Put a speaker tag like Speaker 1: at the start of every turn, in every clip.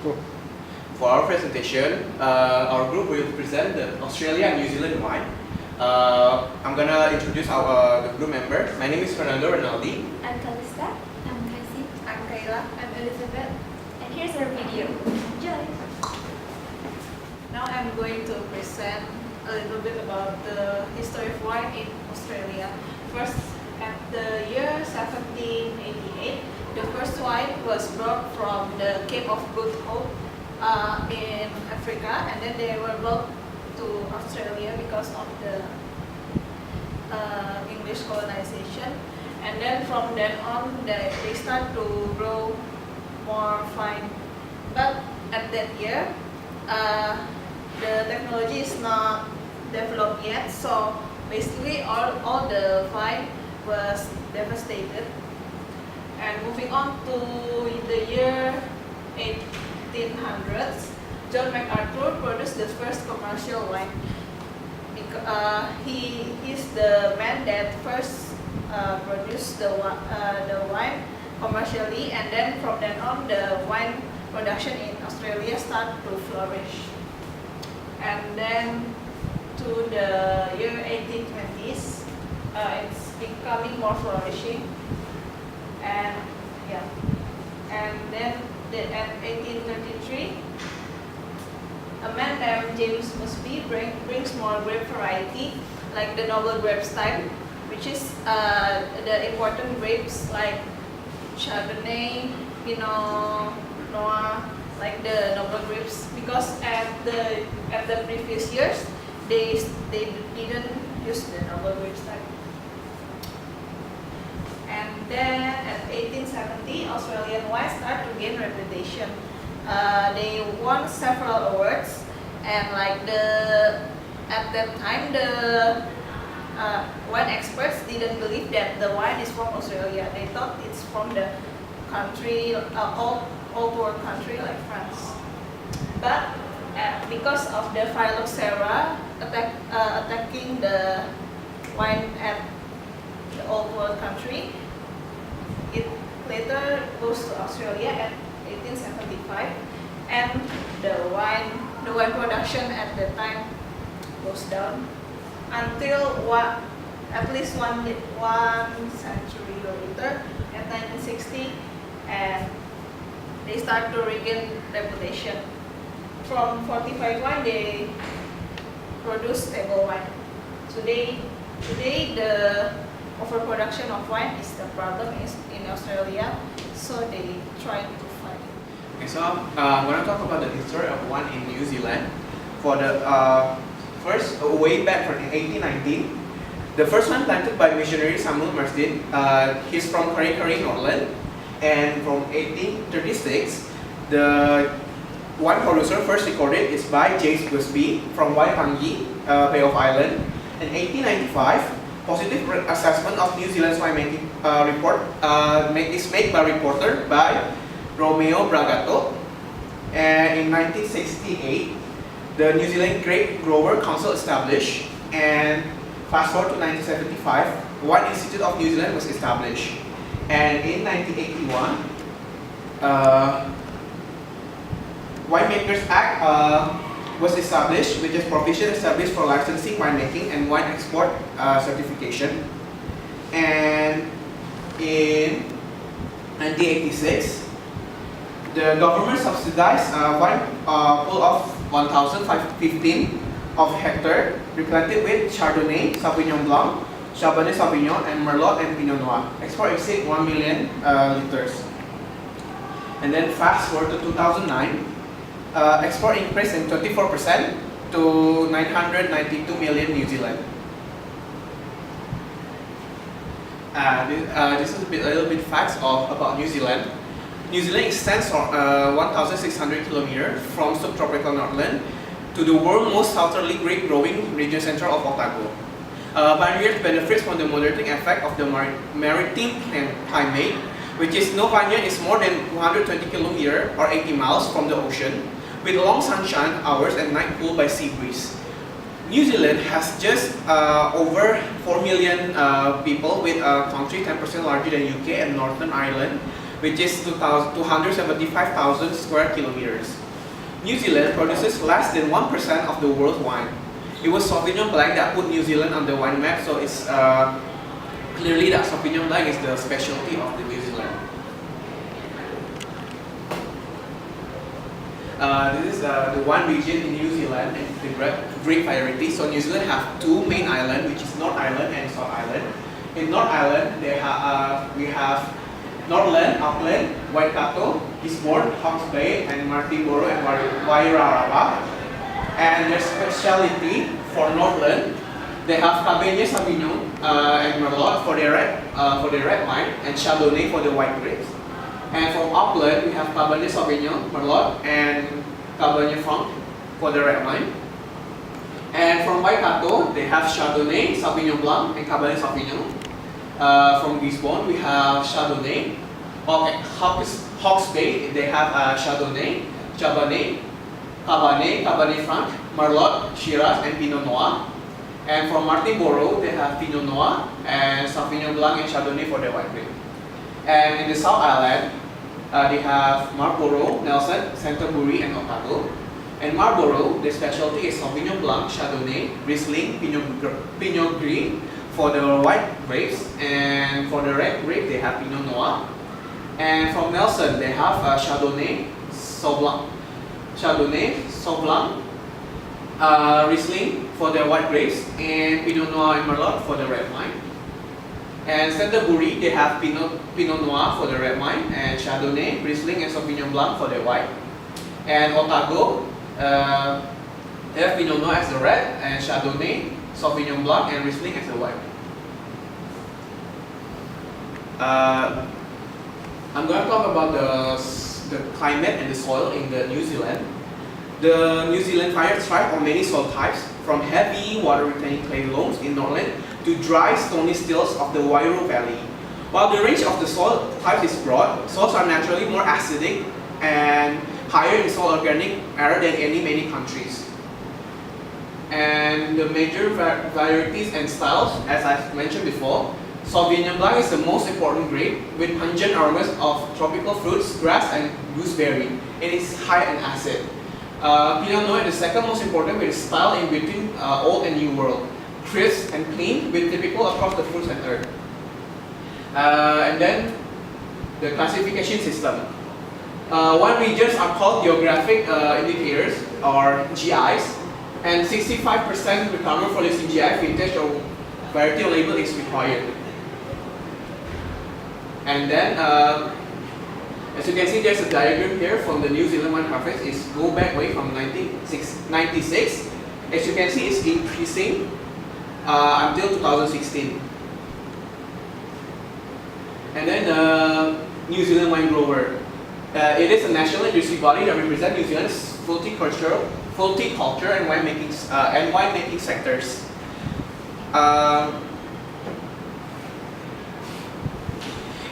Speaker 1: Cool. For our presentation, our group will present the Australia and New Zealand wine. I'm gonna introduce our the group member. My name is Oenology.
Speaker 2: I'm Kalista.
Speaker 3: I'm Casey.
Speaker 2: I'm Kayla.
Speaker 3: I'm Elizabeth.
Speaker 2: And here's our video. Enjoy!
Speaker 4: Now I'm going to present a little bit about the history of wine in Australia. First, at the year 1788, the first wine was brought from the Cape of Good Hope in Africa, and then they were brought to Australia because of the English colonization. And then from then on, they start to grow more vine. But at that year, the technology is not developed yet, so basically all the vine was devastated. And moving on to the year 1800s, John MacArthur produced the first commercial wine. He's the man that first produced the wine commercially, and then from then on the wine production in Australia started to flourish. And then to the year 1820s, it's becoming more flourishing. And yeah, and then at 1833, a man named James Mosby brings more grape variety, like the noble grape type, which is the important grapes like Chardonnay, Pinot Noir, like the noble grapes. Because at the previous years, they didn't use the noble grapes type. And then at 1870, Australian wine started to gain reputation. They won several awards, and like at that time the wine experts didn't believe that the wine is from Australia. They thought it's from the country, old world country like France. But because of the phylloxera attacking the wine at the old world country, it later goes to Australia at 1875, and the wine production at the time goes down until at least one century later, at 1960, and they start to regain reputation. From fortified wine, they produce stable wine. Today the overproduction of wine is the problem in Australia, so they try to fight it.
Speaker 1: Okay, so I'm gonna talk about the history of wine in New Zealand. For the first, way back from 1819, the first one planted by missionary Samuel Marsden. He's from Kurri Northland, and from 1836, the wine producer first recorded is by James Busby from Waitangi, Bay of Island. In 1895, positive assessment of New Zealand's winemaking report is made by reporter by Romeo Bragato. And in 1968, the New Zealand Grape Grower Council established, and fast forward to 1975, Wine Institute of New Zealand was established. And in 1981, Winemakers Act was established, which is provision established for licensing winemaking and wine export certification. And in 1986, the government subsidized wine pool of 1,515 of hectare replanted with Chardonnay, Sauvignon Blanc, Cabernet Sauvignon, and Merlot and Pinot Noir. Export exceed 1 million liters. And then fast forward to 2009, export increased in 24% to 992 million New Zealand. This is a little bit facts about New Zealand. New Zealand extends 1,600 kilometers from subtropical Northland to the world's most southerly grape growing region central of Otago. Vineyards benefits from the moderating effect of the maritime climate, which is no vineyard is more than 120 kilometers or 80 miles from the ocean, with long sunshine hours and night cooled by sea breeze. New Zealand has just over 4 million people, with a country 10% larger than UK and Northern Ireland, which is 275,000 square kilometers. New Zealand produces less than 1% of the world's wine. It was Sauvignon Blanc that put New Zealand on the wine map, so it's clearly that Sauvignon Blanc is the specialty of the New Zealand. This is the one region in New Zealand and the grape variety. So New Zealand have two main islands, which is North Island and South Island. In North Island, we have Northland, Auckland, Waikato, Gisborne, Hawke's Bay, and Martinborough and Wairarapa. And their specialty for Northland, they have Cabernet Sauvignon and Merlot for their red wine, and Chardonnay for the white grapes. And from Auckland, we have Cabernet Sauvignon, Merlot, and Cabernet Franc for the red wine. And from Waikato, they have Chardonnay, Sauvignon Blanc, and Cabernet Sauvignon. From Gisborne, we have Chardonnay. Hawke's Bay, they have Chardonnay, Cabernet, Cabernet Franc, Merlot, Shiraz, and Pinot Noir. And from Martinborough, they have Pinot Noir and Sauvignon Blanc and Chardonnay for their white grape. And in the South Island, they have Marlborough, Nelson, Canterbury, and Otago. And Marlborough, their specialty is Sauvignon Blanc, Chardonnay, Riesling, Pinot Gris for the white grapes. And for the red grape, they have Pinot Noir. And from Nelson, they have Chardonnay, Sauvignon Blanc, Riesling for the white grapes, and Pinot Noir and Merlot for the red wine. And Canterbury, they have Pinot Noir for the red wine, and Chardonnay, Riesling, and Sauvignon Blanc for the white. And Otago, they have Pinot Noir as the red, and Chardonnay, Sauvignon Blanc, and Riesling as the white. I'm going to talk about the climate and the soil in the New Zealand. The New Zealand fire thrive on many soil types, from heavy water-retaining clay loams in Northland to dry stony stilts of the Wairau Valley. While the range of the soil types is broad, soils are naturally more acidic and higher in soil organic matter than in many countries. And the major varieties and styles, as I've mentioned before, Sauvignon Blanc is the most important grape with pungent aromas of tropical fruits, grass, and gooseberry. It is high in acid. Pinot Noir is the second most important with style in between old and new world, crisp and clean with typical across the fruits and herb. And then the classification system. Wine regions are called geographic indicators or GIs, and 65% requirement for listing GI, vintage, or variety label is required. And then, as you can see, there's a diagram here from the New Zealand wine harvest. It's go back way from 1996. As you can see, it's increasing until 2016. And then New Zealand Wine Grower. It is a national industry body that represents New Zealand's culture and winemaking sectors.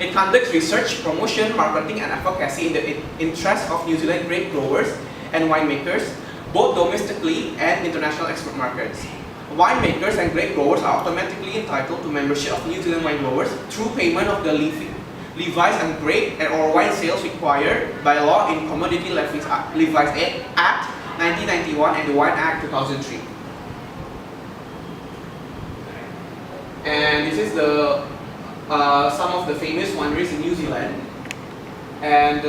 Speaker 1: It conducts research, promotion, marketing, and advocacy in the interest of New Zealand grape growers and winemakers, both domestically and international export markets. Winemakers and grape growers are automatically entitled to membership of New Zealand wine growers through payment of the levies and grape or wine sales required by law in Commodity Levies Act 1991 and the Wine Act 2003. And this is the some of the famous wineries in New Zealand. And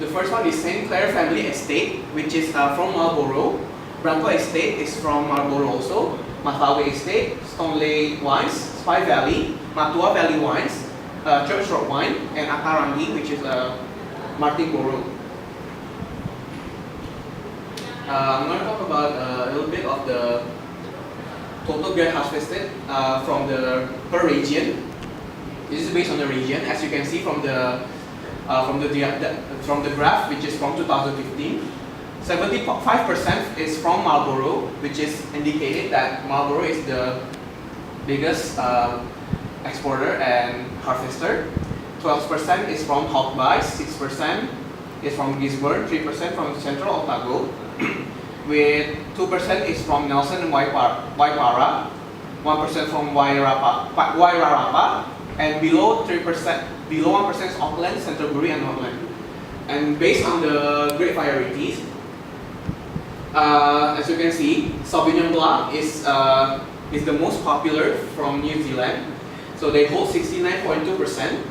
Speaker 1: the first one is St. Clair Family Estate, which is from Marlborough. Branco Estate is from Marlborough also. Matawe Estate, Stoneleigh Wines, Spy Valley, Matua Valley Wines, Church Rock Wine, and Akarangi, which is Martinborough. I'm going to talk about a little bit of the total grape harvested from the per region. This is based on the region, as you can see from the graph, which is from 2015. 75% is from Marlborough, which is indicated that Marlborough is the biggest exporter and harvester. 12% is from Hawke's, 6% is from Gisborne, 3% from Central Otago, with 2% is from Nelson and Waipara, 1% from Wairarapa, and below 3%, below 1% is Auckland, Canterbury, and Northland. And based on the grape varieties, as you can see, Sauvignon Blanc is the most popular from New Zealand. So they hold 69.2%.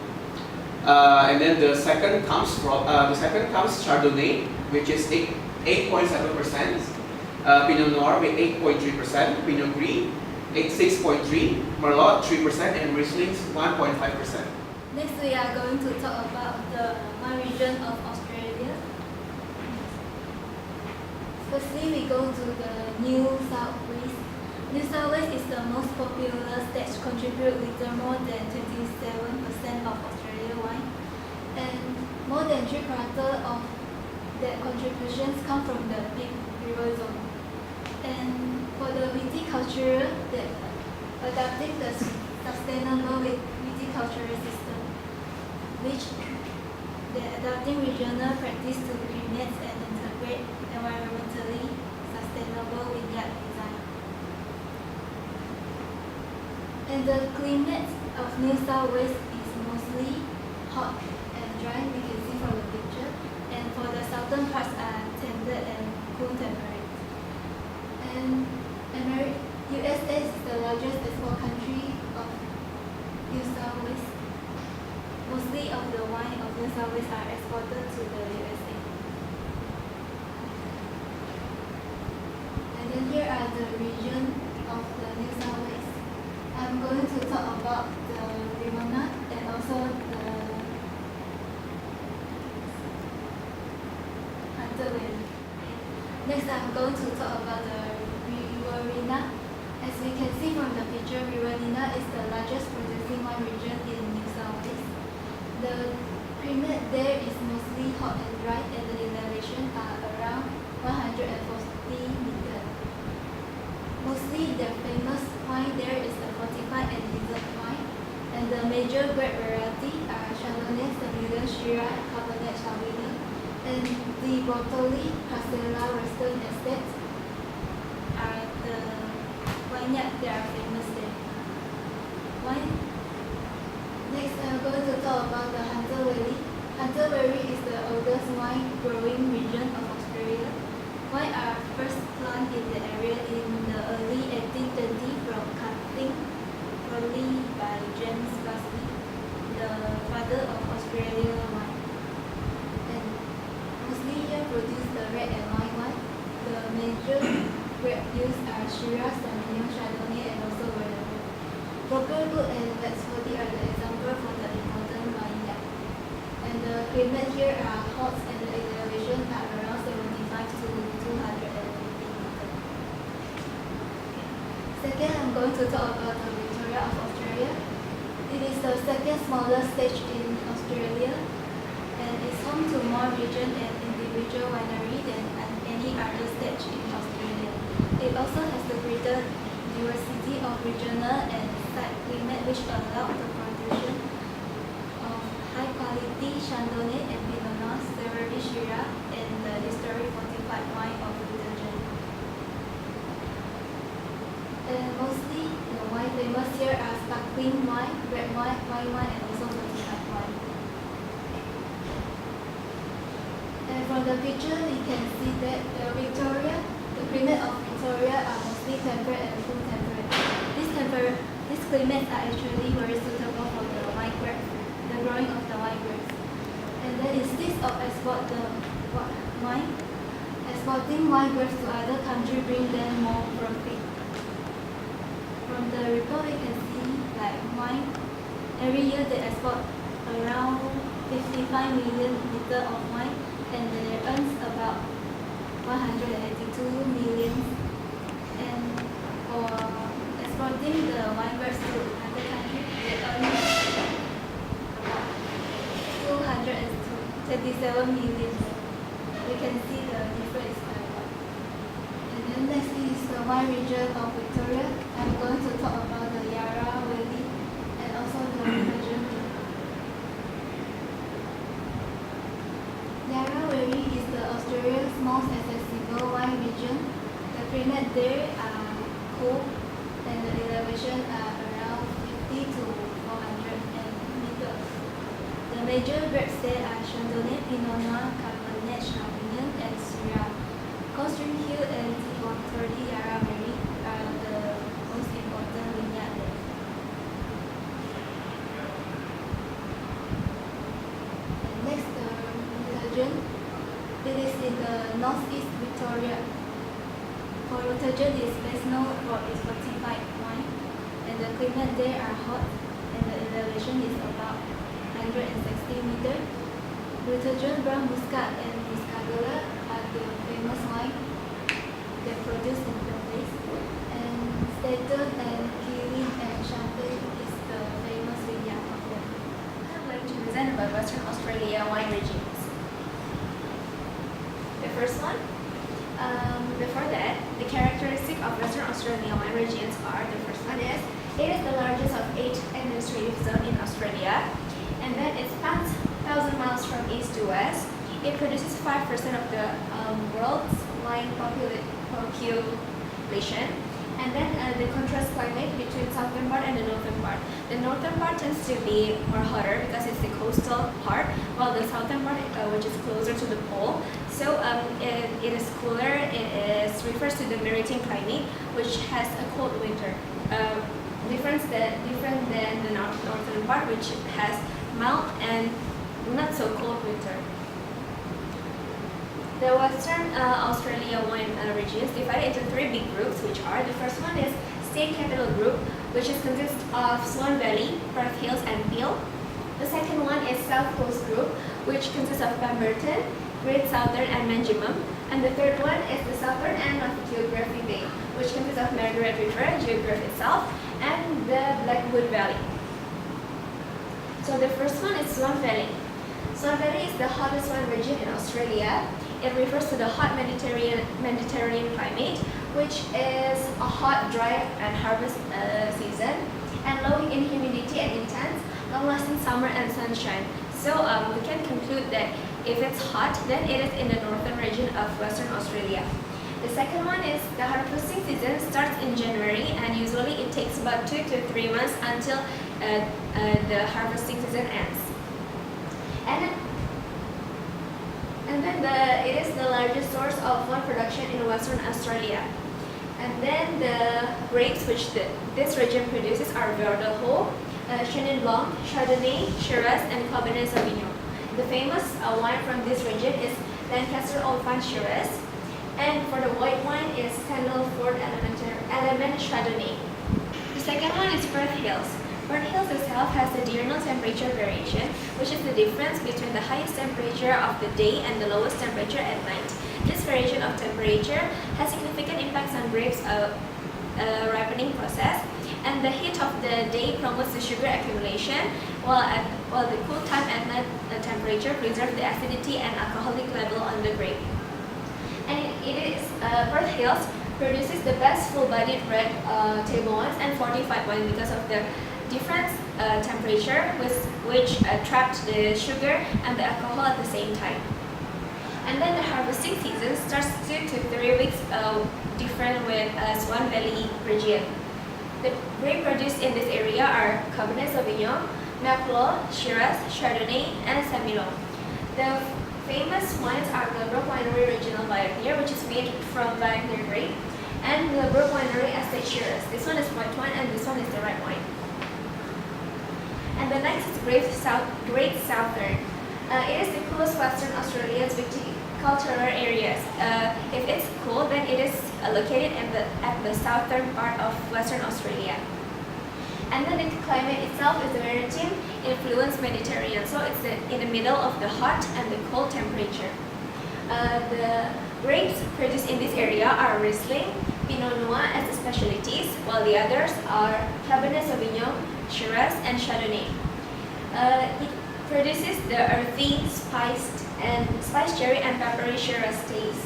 Speaker 1: And then the second comes Chardonnay, which is 8.7%. Pinot Noir with 8.3%. Pinot Gris 6.3%. Merlot 3%, and Riesling 1.5%.
Speaker 2: Next, we are going to talk about the wine region of Australia. Firstly, we go to the New South Wales. New South Wales is the most popular state, contribute with more than 27% of Australia wine, and more than 3/4 of that contributions come from the Big River Zone. And for the viticulture, that adapting the sustainable viticultural system, which the adapting regional practice to create and integrate environmentally sustainable vineyard design. And the climate of New South Wales is mostly hot and dry, we can see from the picture. And for the southern parts are temperate and cool temperate. And USA is the largest export country of New South Wales. Mostly of the wine of New South Wales are exported to the USA. And then here are the region of the New South Wales. I'm going to talk about the Riverina and also the Hunter Valley. Next, I'm going to talk about the Riverina. As we can see from the picture, Riverina is the largest producing wine region in New South Wales. The climate there is mostly hot and dry, and the elevation are around 140 meters. Mostly the famous wine there is the fortified and dessert wine, and the major grape variety are Chardonnay, Semillon, Shiraz, Cabernet Sauvignon, and the Bortoli, Castella, Western Estates are the vineyards that are famous there. Next, I'm going to talk about the Hunter Valley. Hunter Valley is the oldest wine growing region of Australia. Wine are first planted in the area in the early 1820s from cutting early by James Glasby, the father of Australian wine. And mostly here produce the red and white wine. The major grape used are Shiraz, Semillon, Chardonnay, and also Merlot. Brokerwood and Westfordy are the example for the important vineyard. And the climate here are hot, and the elevation are around 75 to 250 meters. Second, I'm going to talk about the Victoria of Australia. It is the second smallest state in Australia, and is home to more region and individual winery than any other state in Australia. It also has the greater diversity of regional and site climate, which allow the production of high quality Chardonnay and Pinot Noir, Syrah, Shiraz, and the historic fortified wine of Little. And mostly the wine famous here are sparkling wine, red wine, white wine, and also fortified wine. And from the picture, we can see that the climate of Victoria are mostly temperate and cool temperate. These climates are actually very suitable for the wine grapes, the growing of the wine grapes. And then instead of export the wine, exporting wine grapes to other countries bring them more profit. From the report, we can see like wine, every year they export around 55 million liters of wine, and they earn about 182 million. And for exporting the wine grapes to other countries, they earn about 227 million. We can see the difference quite a lot. And then next is the wine region of Victoria. I'm going to talk about the Yarra Valley and also the region. Yarra Valley is the Australia's most accessible wine region. The climate there are cool, and the elevation are around 50 to 400 meters. major grapes there are Chardonnay, Pinot Noir, Cabernet Sauvignon, and Syrah. Coldstream Hill and BC14 Yarra Valley are the most important vineyard there. And next, Rotagen. It is in the northeast Victoria. For Rotagen is best known for its fortified wine, and the climate there are hot, and the elevation is about 160 meters. Rotagen Brown Muscat and Muscadella are the famous wine they produce in the place. And Staten and Kirin and Champagne is the famous vineyard of them.
Speaker 3: I'm going to present about Western Australia wine regions. The first one, before that, the characteristic of Western Australia wine regions are, the first one is, it is the largest of 8 administrative zones in Australia, and then it spans 1,000 miles from east to west. It produces 5% of the world's wine population. And then the contrast climate between southern part and the northern part. The northern part tends to be more hotter because it's the coastal part, while the southern part, which is closer to the pole, so it is cooler. It refers to the maritime climate, which has a cold winter. Different than the northern part, which has mild and not so cold winter. The Western Australia wine region is divided into 3 big groups, which are, the first one is State Capital Group, which consists of Swan Valley, Perth Hills, and Peel. The second one is South Coast Group, which consists of Pemberton, Great Southern, and Manjimup. And the third one is the southern end of Geography Bay, which consists of Margaret River, Geography itself, and the Blackwood Valley. So the first one is Swan Valley. Swan Valley is the hottest wine region in Australia. It refers to the hot Mediterranean climate, which is a hot, dry, and harvest season, and low in humidity and intense, long-lasting summer and sunshine. So we can conclude that if it's hot, then it is in the northern region of Western Australia. The second one is the harvesting season starts in January, and usually it takes about 2 to 3 months until the harvesting season ends. And then it is the largest source of wine production in Western Australia. And then the grapes which this region produces are Verdot, Chenin Blanc, Chardonnay, Shiraz, and Cabernet Sauvignon. The famous wine from this region is Lancaster Old Vine Shiraz. And for the white wine is Kendall-Ford Element Chardonnay. The second one is Perth Hills. Perth Hills itself has a diurnal temperature variation, which is the difference between the highest temperature of the day and the lowest temperature at night. This variation of temperature has significant impacts on grapes' ripening process, and the heat of the day promotes the sugar accumulation, while the cool time at night temperature preserves the acidity and alcoholic level on the grape. And Perth Hills produces the best full-bodied red table wines and fortified wine because of the different temperature which trapped the sugar and the alcohol at the same time. And then the harvesting season starts 2 to 3 weeks different with Swan Valley region. The grape produced in this area are Cabernet Sauvignon, Merlot, Shiraz, Chardonnay, and Semillon. The famous wines are the Brook Winery Original Viognier, which is made from Viognier grape, and the Brook Winery Estate Shiraz. This one is white wine and this one is the red wine. And the next is Great Southern. It is the coolest Western Australia's viticultural areas. If it's cool, then it is located at the southern part of Western Australia. And then the climate itself is the maritime influenced Mediterranean, so it's in the middle of the hot and the cold temperature. The grapes produced in this area are Riesling, Pinot Noir as the specialties, while the others are Cabernet Sauvignon, Shiraz, and Chardonnay. It produces the earthy, spiced cherry and peppery Shiraz taste.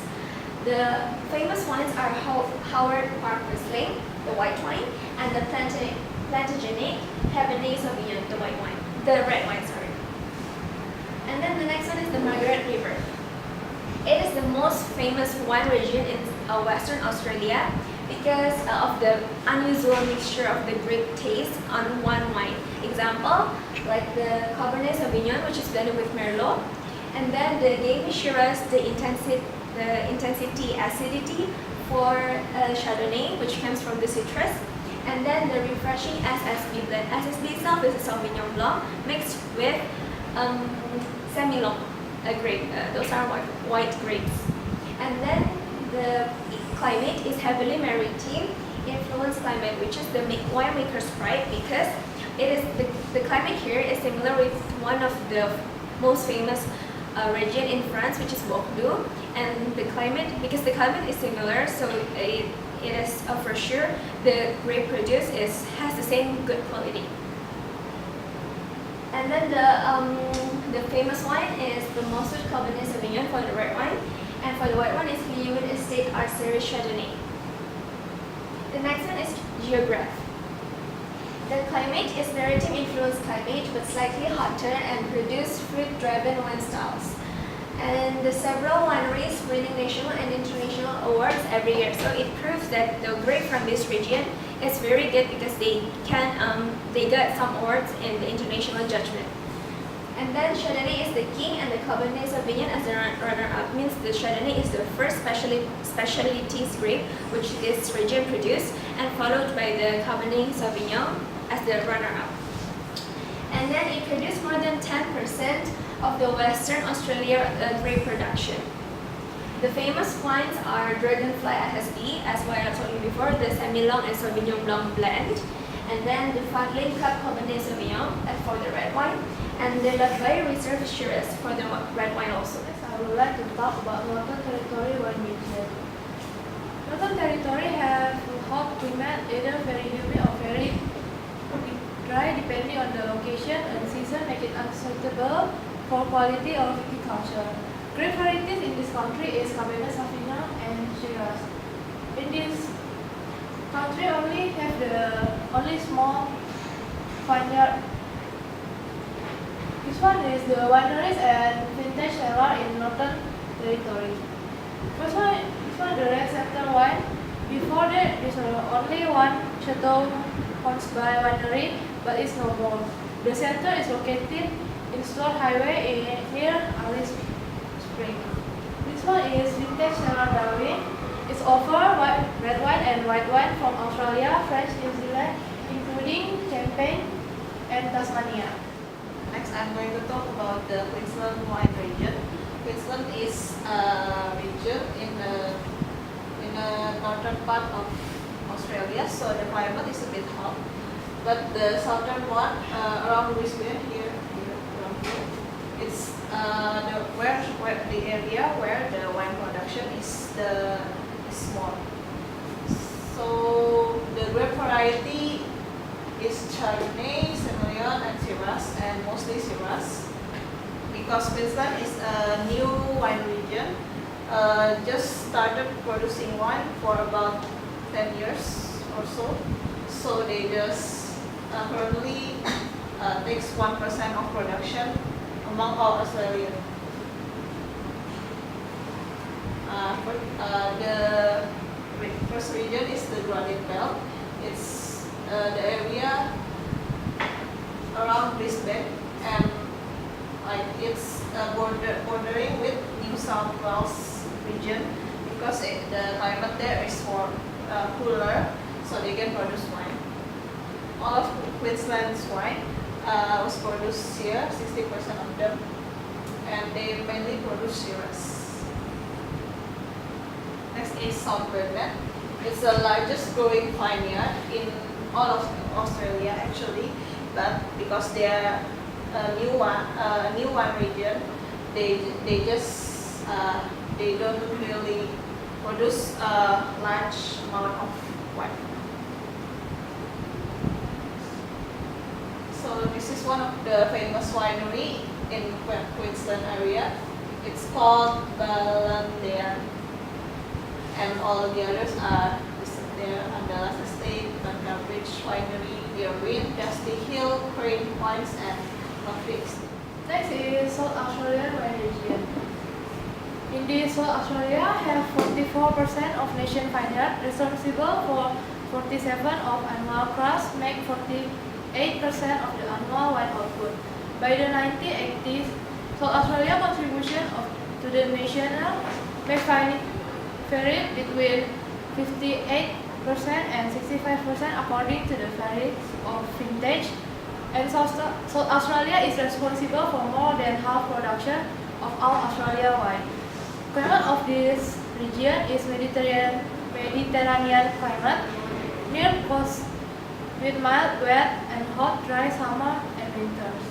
Speaker 3: The famous wines are Howard Park Riesling, the white wine, and the Plantagenet Cabernet Sauvignon, the red wine, sorry. And then the next one is the Margaret River. It is the most famous wine region in Western Australia. because of the unusual mixture of the grape taste on one wine. Example, like the Cabernet Sauvignon, which is blended with Merlot, and then the gamey Shiraz, the intensity acidity for Chardonnay, which comes from the citrus, and then the refreshing SSB blend. SSB itself is a Sauvignon Blanc mixed with Semillon, a grape. Those are white grapes. And then the climate is heavily maritime influence climate, which is the winemaker's pride, because it is the climate here is similar with one of the most famous region in France, which is Bordeaux, and because the climate is similar, so it is for sure the grape produced has the same good quality. And then the famous wine is the Mosut Cabernet Sauvignon for the red wine, and for the white one is Liud Estate Arceris Chardonnay. The next one is geograph. The climate is maritime influenced climate, but slightly hotter and produce fruit-driven wine styles. And the several wineries winning national and international awards every year. So it proves that the grape from this region is very good because they got some awards in the international judgment. And then Chardonnay is the king, and the Cabernet Sauvignon as the runner-up. Means the Chardonnay is the first specialties grape which this region produced, and followed by the Cabernet Sauvignon as the runner-up. And then it produced more than 10% of the Western Australia grape production. The famous wines are Dragonfly SSB, as what I told you before, the Semillon and Sauvignon Blanc blend, and then the Fadling Cup Cabernet Sauvignon for the red wine, and the Latveille Reserve Shiraz for the red wine also.
Speaker 5: Next, I would like to talk about Northern Territory wine region. Northern Territory have a hot climate, either very humid or very dry, depending on the location and season, make it unsuitable for quality of viticulture. Grape varieties in this country is Cabernet Sauvignon and Shiraz. In this country, only small vineyard. This one is the wineries and vintage cellar in Northern Territory. This one the red center wine. Before that, there's only one chateau owned by winery, but it's no more. The center is located in Stone Highway near Alice Spring. This one is vintage cellar Darwin. It's offer red wine and white wine from Australia, France, New Zealand, including Champagne and Tasmania.
Speaker 4: Next, I'm going to talk about the Queensland wine region. Queensland is a region in the northern part of Australia, so the climate is a bit hot. But the southern one, around Brisbane, around here, it's the area where the wine production is small. So the grape variety is Chardonnay, Semillon, and Shiraz, and mostly Shiraz. Because Queensland is a new wine region, just started producing wine for about 10 years or so. So they just currently takes 1% of production among all Australians. The first region is the Granite Belt. It's the area around Brisbane, and it's bordering with New South Wales region, because the climate there is more cooler, so they can produce wine. All of Queensland's wine was produced here, 60% of them, and they mainly produce Shiraz. Next is South Burnett. It's the largest growing vineyard in all of Australia actually, but because they are a new one region, they don't really produce a large amount of wine. So this is one of the famous winery in Queensland area. It's called Ballandean, and all of the others are listed there: Andalas Estate, Banda Bridge Winery, Deerwind, Dusty Hill, Crane Wines, and Norfolk.
Speaker 5: Next is South Australian wine region. In the South Australia have 44% of nation vineyard, responsible for 47 of annual crush, make 48% of the annual wine output. By the 1980s, South Australia contribution to the national make varied between 58% and 65% according to the variety of vintage. And South Australia is responsible for more than half production of all Australia wine. Climate of this region is Mediterranean climate, near coast with mild, wet, and hot, dry summer and winters.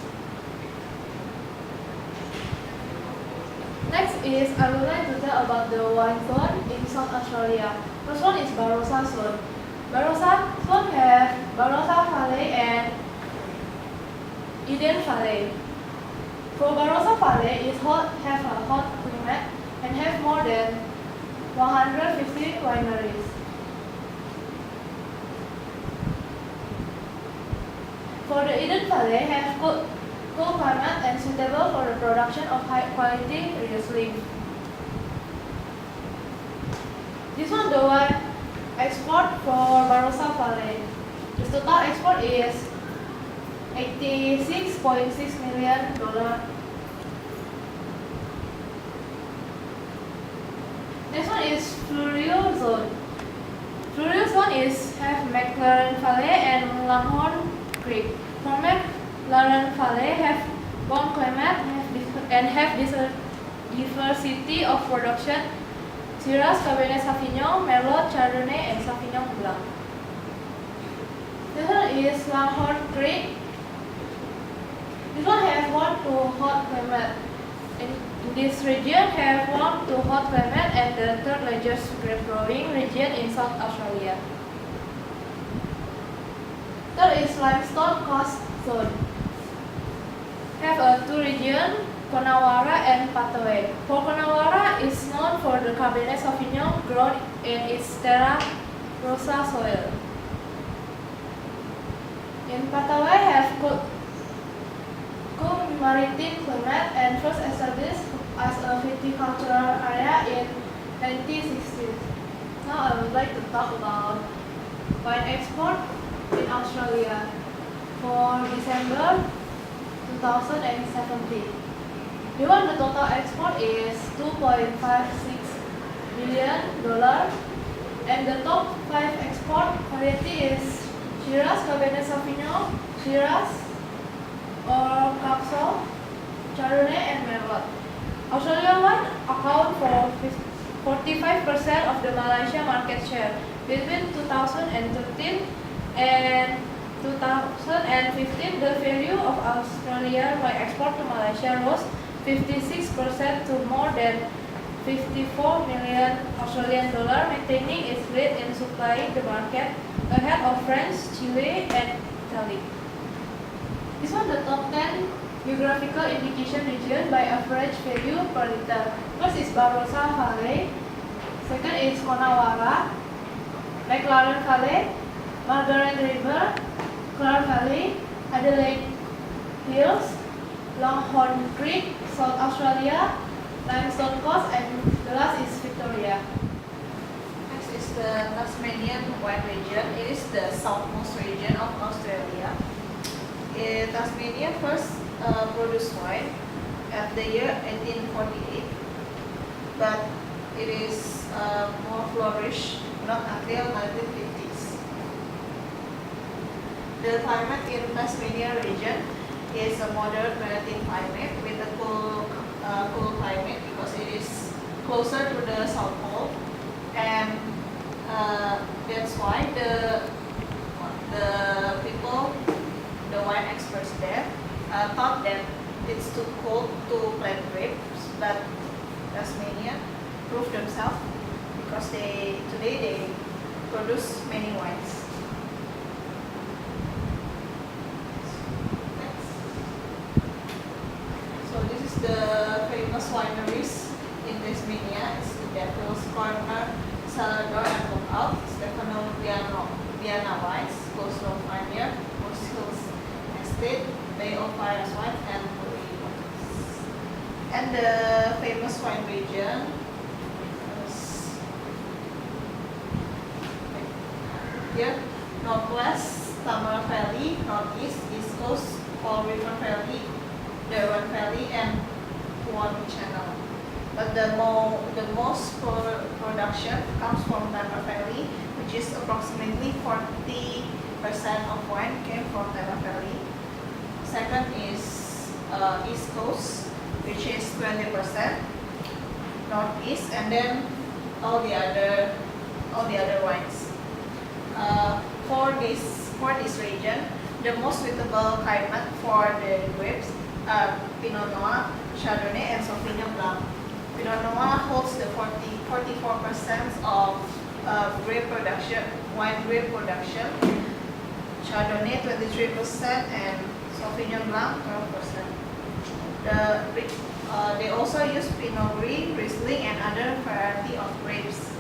Speaker 5: Next is I would like to tell about the wine zone in South Australia. First one is Barossa zone. Barossa zone have Barossa Valley and Eden Valley. For Barossa Valley, it have a hot climate and have more than 150 wineries. For the Eden Valley, have cool climate and suitable for the production of high quality Riesling. This one the wine export for Barossa Valley. The total export is $86.6 million. Next one is Flurio Zone. Flurio Zone is have McLaren Valley and Langhorne Creek. For McLaren Valley have warm climate and have this diversity of production: Shiraz, Cabernet Sauvignon, Merlot, Chardonnay, and Sauvignon Blanc. This one is Langhorne Creek. This one have warm to hot climate. In this region have warm to hot climate and the third largest grape growing region in South Australia. Third is Limestone Coast Zone. Have a two region, Coonawarra and Pataway. For Coonawarra is known for the Cabernet Sauvignon grown in its terra rossa soil. In Pataway have cool maritime climate and first established as a viticultural area in 1960s. Now I would like to talk about wine export in Australia for December 2017. The total export is $2.56 billion, and the top 5 export variety is Shiraz, Cabernet Sauvignon, Shiraz or Capsule, Chardonnay and Merlot. Australia wine account for 45% of the Malaysia market share. Between 2013 and 2015, the value of Australia wine export to Malaysia rose 56% to more than 54 million Australian dollar, maintaining its lead in supplying the market ahead of France, Chile, and Italy. This one the top 10 geographical indication region by average value per liter. First is Barossa Valley, second is Coonawarra, McLaren Valley, Margaret River, Clark Valley, Adelaide Hills, Longhorn Creek, South Australia, Limestone Coast, and the last is Victoria.
Speaker 4: Next is the Tasmanian wine region. It is the southmost region of Australia. Tasmania first produced wine at the year 1848, but it is more flourished not until 1950s. The climate in Tasmania region is a moderate relative climate with a cool climate because it is closer to the South Pole, and that's why the people, the wine experts there, thought that it's too cold to plant grapes, but Tasmania proved themselves because today they produce many wines. Next. So this is the famous wineries in Tasmania. It's the Devil's Corner, Salvador and Lookout, Stefano Viana Wines, Coastal Vineyard, Moss Hills Estate, Bay of Fires Wine, and Murray Waters. And then the famous wine region is here, Northwest, Tamara Valley, Northeast, East Coast, Fall River Valley, Derwent Valley, and Huon Channel. But the most production comes from Tamar Valley, which is approximately 40% of wine came from Tamar Valley. Second is East Coast, which is 20%, Northeast, and then all the other wines. For this region, the most suitable climate for the grapes are Pinot Noir, Chardonnay, and Sauvignon Blanc. Pinot Noir holds the 44% of wine grape production, Chardonnay 23%, and Sauvignon Blanc 12%. They also use Pinot Gris, Riesling, and other variety of grapes.